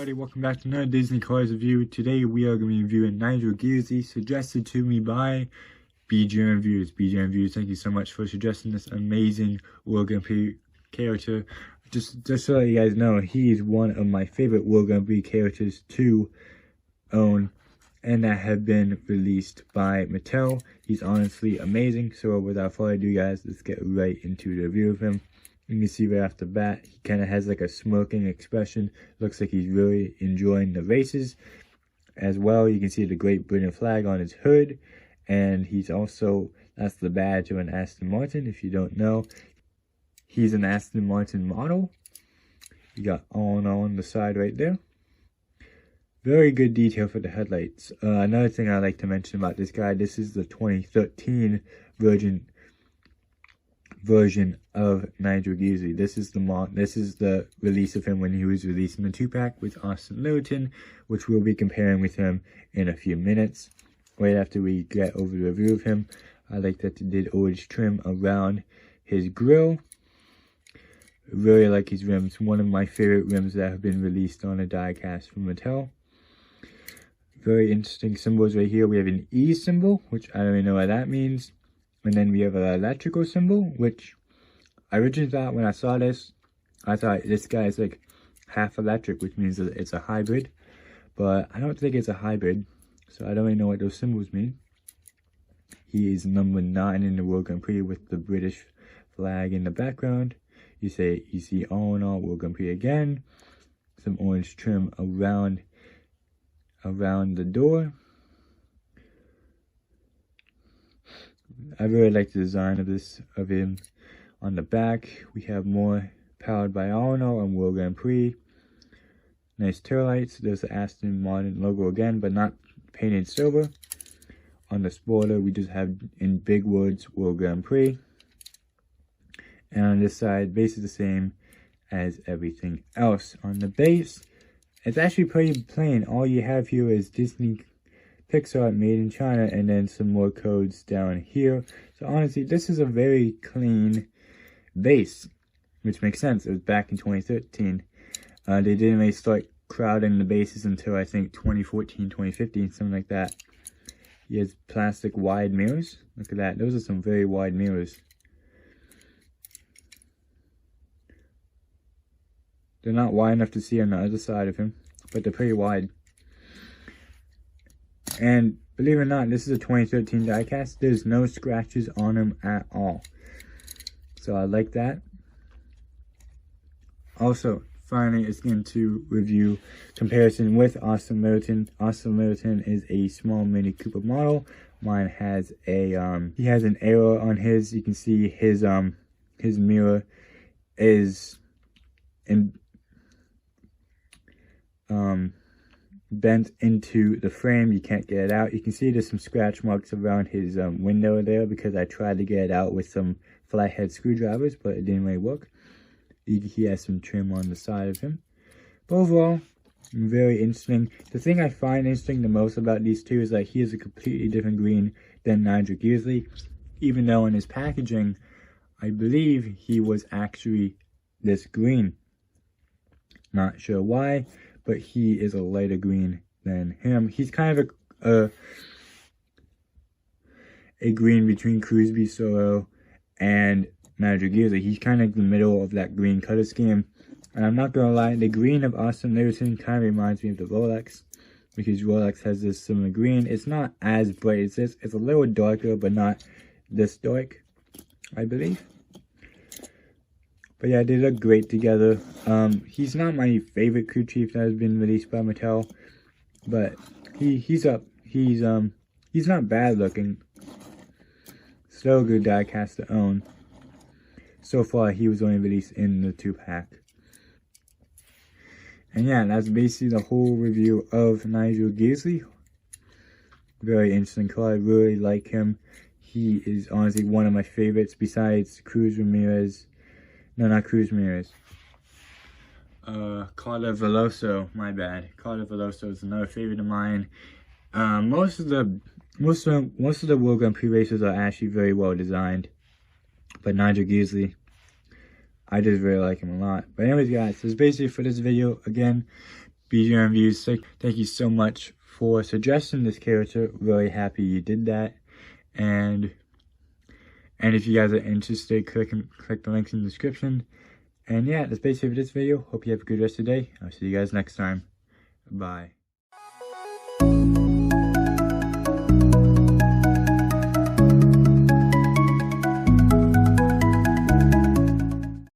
everybody, welcome back to another Disney Cars review. Today we are going to be reviewing Nigel Gearsley, suggested to me by BGM Reviews. BGM Reviews, thank you so much for suggesting this amazing World Grand Prix character. Just so that you guys know, he is one of my favorite World Grand Prix characters to own and that have been released by Mattel. He's honestly amazing. So without further ado guys, let's get right into the review of him. You can see right off the bat, he kind of has like a smirking expression. Looks like he's really enjoying the races. As well, you can see the Great Britain flag on his hood. And he's also, that's the badge of an Aston Martin, if you don't know. He's an Aston Martin model. You got all on the side right there. Very good detail for the headlights. Another thing I like to mention about this guy, this is the 2013 version of Nigel Gearsley. This is the release of him when he was releasing the 2-pack with Austin Littleton, which we'll be comparing with him in a few minutes. Right after we get over the review of him, I like that they did orange trim around his grille. Really like his rims. One of my favorite rims that have been released on a die-cast from Mattel. Very interesting symbols right here. We have an E symbol, which I don't really know what that means. And then we have an electrical symbol, which I originally thought when I saw this, I thought this guy is like half electric, which means that it's a hybrid. But I don't think it's a hybrid, so I don't really know what those symbols mean. He is number 9 in the World Grand Prix with the British flag in the background. You see all in all World Grand Prix again. Some orange trim around the door. I really like the design of him. On the back, we have more powered by Arno and World Grand Prix. Nice tail lights. There's the Aston Martin logo again, but not painted silver. On the spoiler, we just have in big words World Grand Prix. And on this side, base is the same as everything else. On the base, it's actually pretty plain. All you have here is Disney Pixar made in China and then some more codes down here. So honestly, this is a very clean base, which makes sense. It was back in 2013. They didn't really start crowding the bases until I think 2014, 2015, something like that. He has plastic wide mirrors. Look at that. Those are some very wide mirrors. They're not wide enough to see on the other side of him, but they're pretty wide. And believe it or not, this is a 2013 diecast. There's no scratches on him at all. So I like that. Also, finally, it's going to review comparison with Austin Littleton. Austin Littleton is a small Mini Cooper model. Mine has a he has an error on his. You can see his mirror is bent into the frame. You can't get it out. You can see there's some scratch marks around his window there because I tried to get it out with some flathead screwdrivers, but it didn't really work. He has some trim on the side of him. But overall, very interesting. The thing I find interesting the most about these two is that he is a completely different green than Nigel Gearsley, even though in his packaging, I believe he was actually this green. Not sure why, but he is a lighter green than him. He's kind of a green between Crosby Solo and Nigel Gearsley. He's kind of the middle of that green color scheme. And I'm not going to lie, the green of Austin Littleton kind of reminds me of the Rolex, because Rolex has this similar green. It's not as bright as this. It's a little darker, but not this dark, I believe. But yeah, they look great together. He's not my favorite crew chief that has been released by Mattel, but he's up. He's not bad looking. Still a good diecast to own. So far, he was only released in the 2-pack. And yeah, that's basically the whole review of Nigel Gearsley. Very interesting car. I really like him. He is honestly one of my favorites besides Cruz Ramirez. No, not Cruz Ramirez. Carla Veloso, my bad. Carla Veloso is another favorite of mine. Most of the World Grand Prix races are actually very well designed. But Nigel Gearsley, I just really like him a lot. But anyways, guys, so it's basically for this video. Again, BGM reviews. So thank you so much for suggesting this character. Really happy you did that. And if you guys are interested, click the links in the description. And yeah, that's basically this video. Hope you have a good rest of the day. I'll see you guys next time. Bye.